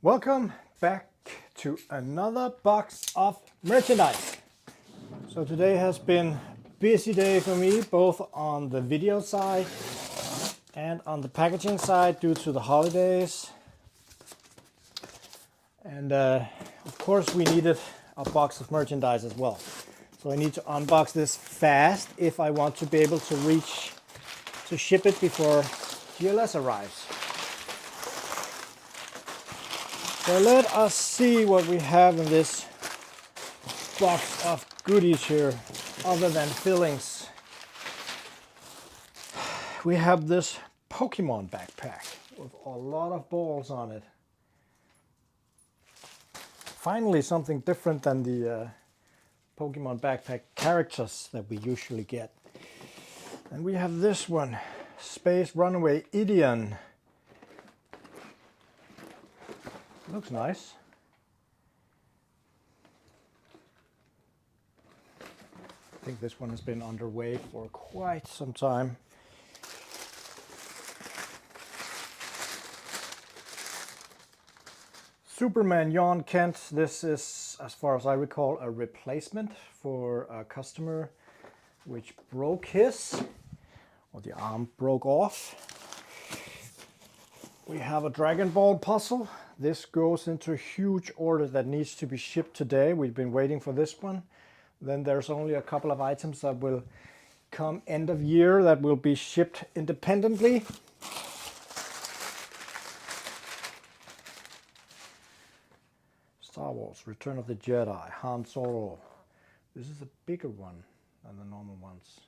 Welcome back to another box of merchandise. So today has been a busy day for me, both on the video side and on the packaging side due to the holidays. And of course we needed a box of merchandise as well. So I need to unbox this fast if I want to be able to reach to ship it before GLS arrives. So let us see what we have in this box of goodies here, other than fillings. We have this Pokemon backpack with a lot of balls on it. Finally something different than the Pokemon backpack characters that we usually get. And we have this one, Space Runaway Idion. Looks nice. I think this one has been underway for quite some time. Superman Jon Kent. This is, as far as I recall, a replacement for a customer which broke his, or the arm broke off. We have a Dragon Ball puzzle. This goes into a huge order that needs to be shipped today. We've been waiting for this one. Then there's only a couple of items that will come end of year that will be shipped independently. Star Wars, Return of the Jedi, Han Solo. This is a bigger one than the normal ones.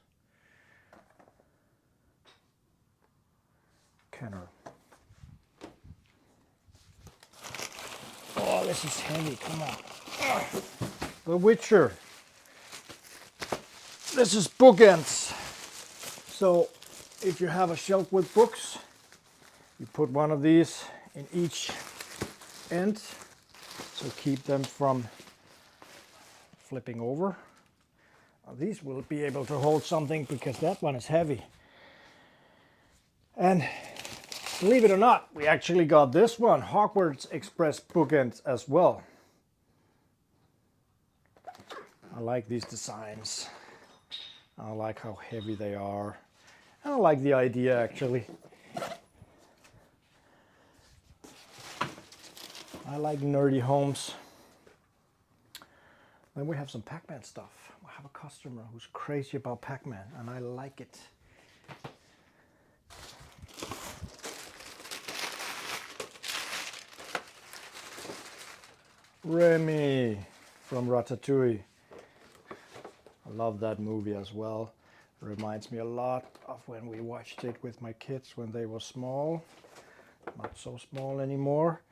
Kenner. Oh, this is heavy, come on. The Witcher. This is Bookends. So if you have a shelf with books, you put one of these in each end, so keep them from flipping over. Now, these will be able to hold something because that one is heavy. And believe it or not, we actually got this one, Hogwarts Express bookends as well. I like these designs. I like how heavy they are. I like the idea actually. I like nerdy homes. Then we have some PacMan stuff. I have a customer who's crazy about PacMan and I like it. Remy from Ratatouille. I love that movie as well. It reminds me a lot of when we watched it with my kids when they were small. Not so small anymore.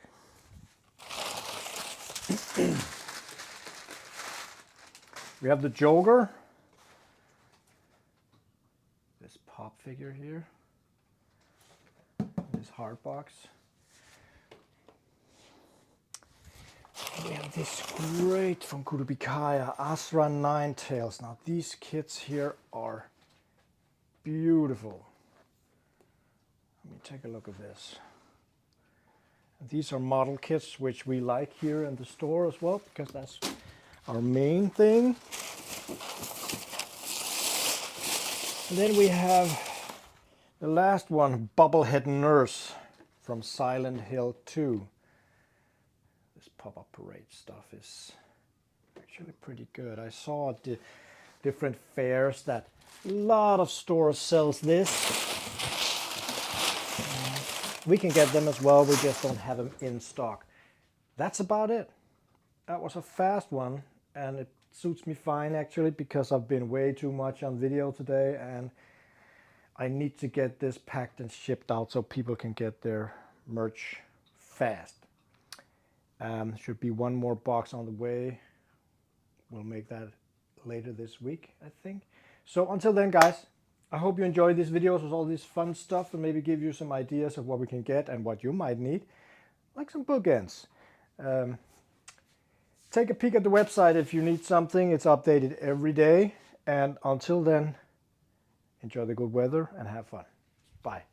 We have the Joker. This pop figure here. This hard box. We have this great from Kurubikaya, Asra Ninetales. Now these kits here are beautiful. Let me take a look at this. These are model kits which we like here in the store as well, because that's our main thing. And then we have the last one, Bubblehead Nurse from Silent Hill 2. This pop-up parade stuff is actually pretty good. I saw at the different fairs that a lot of stores sells this. We can get them as well, we just don't have them in stock. That's about it. That was a fast one and it suits me fine actually, because I've been way too much on video today and I need to get this packed and shipped out so people can get their merch fast. Should be one more box on the way. We'll make that later this week, I think. So until then, guys, I hope you enjoyed these videos with all this fun stuff and maybe give you some ideas of what we can get and what you might need, like some bookends. Take a peek at the website if you need something. It's updated every day. And until then, enjoy the good weather and have fun. Bye.